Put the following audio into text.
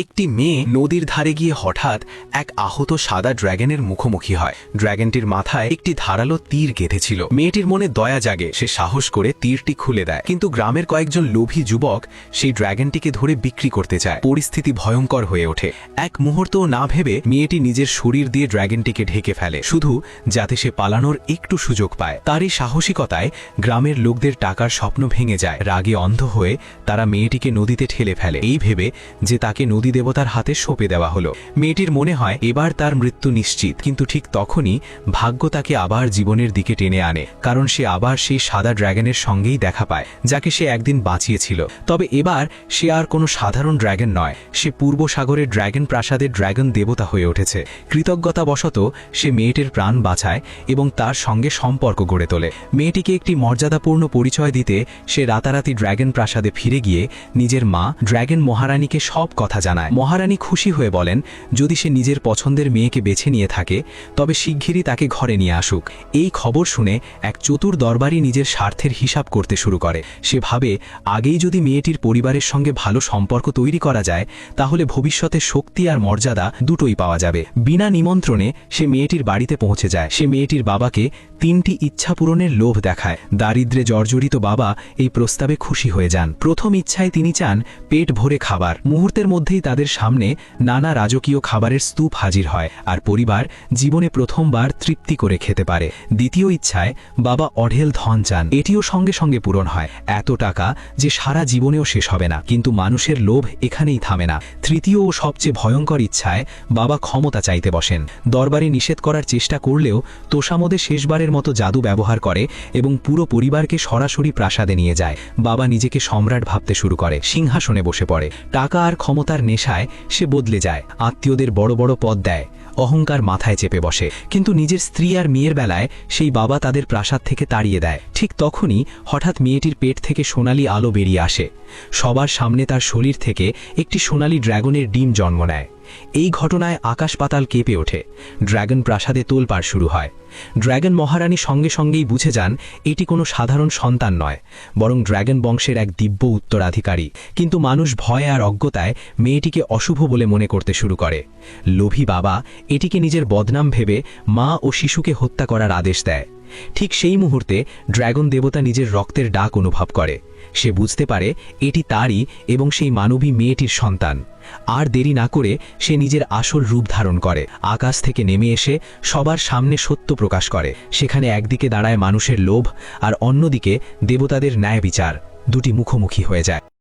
একটি মেয়ে নদীর ধারে গিয়ে হঠাৎ এক আহত সাদা ড্র্যাগনের মুখোমুখি হয়। ড্র্যাগনটির মাথায় একটি ধারালো তীর গেঁথেছিল। মেয়েটির মনে দয়া জাগে, সে সাহস করে তীরটি খুলে দেয়। কিন্তু গ্রামের কয়েকজন লোভী যুবক সেই ড্র্যাগনটিকে ধরে বিক্রি করতে চায়। পরিস্থিতি ভয়ঙ্কর হয়ে ওঠে। এক মুহূর্তও না ভেবে মেয়েটি নিজের শরীর দিয়ে ড্র্যাগনটিকে ঢেকে ফেলে, শুধু যাতে সে পালানোর একটু সুযোগ পায়। তার এই সাহসিকতায় গ্রামের লোকদের টাকার স্বপ্ন ভেঙে যায়। রাগে অন্ধ হয়ে তারা মেয়েটিকে নদীতে ঠেলে ফেলে, এই ভেবে যে তাকে নদী দেবতার হাতে সঁপে দেওয়া হলো। মেয়েটির মনে হয় এবার তার মৃত্যু নিশ্চিত, কিন্তু ঠিক তখনই ভাগ্য তাকে আবার জীবনের দিকে টেনে আনে, কারণ সে আবার সেই সাদা ড্র্যাগনের সঙ্গেই দেখা পায় যাকে সে একদিন বাঁচিয়েছিল। তবে এবার সে আর কোনো সাধারণ ড্র্যাগন নয়, সে পূর্ব সাগরের ড্র্যাগন প্রাসাদের ড্র্যাগন দেবতা হয়ে উঠেছে। কৃতজ্ঞতাবশত সে মেয়েটির প্রাণ বাঁচায় এবং তার সঙ্গে সম্পর্ক গড়ে তোলে। মেয়েটিকে একটি মর্যাদাপূর্ণ পরিচয় দিতে সে রাতারাতি ড্র্যাগন প্রাসাদে ফিরে গিয়ে নিজের মা ড্র্যাগন মহারানীকে সব কথা জানায়। মহারানী খুশি হয়ে বলেন যদি সে নিজের পছন্দের মেয়েকে বেছে নিয়ে থাকে তবে শিগগিরই তাকে ঘরে নিয়ে আসুক। এই খবর শুনে এক চতুর দরবারি নিজের স্বার্থের হিসাব করতে শুরু করে। সে ভাবে আগেই যদি মেয়েটির পরিবারের সঙ্গে ভালো সম্পর্ক তৈরি করা যায় তাহলে ভবিষ্যতে শক্তি আর মর্যাদা দুটোই পাওয়া যাবে। বিনা নিমন্ত্রণে সে মেয়েটির বাড়িতে পৌঁছে যায়। সে মেয়েটির বাবাকে 3টি ইচ্ছা পূরণের লোভ দেখায়। দারিদ্র্যে জর্জরিত বাবা এই প্রস্তাবে খুশি হয়ে যান। প্রথম ইচ্ছায় তিনি চান পেট ভরে খাবার। মুহূর্তের মধ্যেই তাদের সামনে নানা রাজকীয় খাবারের স্তূপ হাজির হয়, আর পরিবার জীবনে প্রথমবার তৃপ্তি করে খেতে পারে। দ্বিতীয় ইচ্ছায় বাবা অঢেল ধন চান, এটিও সঙ্গে সঙ্গে পূরণ হয়। এত টাকা যে সারা জীবনেও শেষ হবে না, কিন্তু মানুষের লোভ এখানেই থামে না। তৃতীয় ও সবচেয়ে ভয়ঙ্কর ইচ্ছায় বাবা ক্ষমতা চাইতে বসেন। দরবারে নিষেধ করার চেষ্টা করলেও তোষামোদে শেষবারের মতো জাদু ব্যবহার করে এবং পুরো পরিবারকে সরাসরি প্রাসাদে নিয়ে যায়। বাবা নিজেকে সম্রাট ভাবতে শুরু করে, সিংহাসনে বসে পড়ে। টাকা আর ক্ষমতার নেশায় সে বদলে যায়, আত্মীয়দের বড় বড় পদ দেয়, অহংকার মাথায় চেপে বসে। কিন্তু নিজের স্ত্রী আর মেয়ের বেলায় সেই বাবা তাদের প্রাসাদ থেকে তাড়িয়ে দেয়। ঠিক তখনই হঠাৎ মেয়েটির পেট থেকে সোনালি আলো বেরিয়ে আসে। সবার সামনে তার শরীর থেকে একটি সোনালি ড্র্যাগনের ডিম জন্ম নেয়। এই ঘটনায় আকাশ পাতাল কেঁপে ওঠে। ড্র্যাগন প্রাসাদে তোলপাড় শুরু হয়। ড্র্যাগন মহারানী সঙ্গে সঙ্গেই বুঝে যান এটি কোনো সাধারণ সন্তান নয়, বরং ড্র্যাগন বংশের এক দিব্য উত্তরাধিকারী। কিন্তু মানুষ ভয় আর অজ্ঞতায় মেয়েটিকে অশুভ বলে মনে করতে শুরু করে। লোভী বাবা এটিকে নিজের বদনাম ভেবে মা ও শিশুকে হত্যা করার আদেশ দেয়। ঠিক সেই মুহূর্তে ড্র্যাগন দেবতা নিজের রক্তের ডাক অনুভব করে। সে বুঝতে পারে এটি তারই এবং সেই মানবী মেয়েটির সন্তান। আর দেরি না করে সে নিজের আসল রূপ ধারণ করে, আকাশ থেকে নেমে এসে সবার সামনে সত্য প্রকাশ করে। সেখানে একদিকে দাঁড়ায় মানুষের লোভ আর অন্যদিকে দেবতাদের ন্যায় বিচার, দুটি মুখোমুখি হয়ে যায়।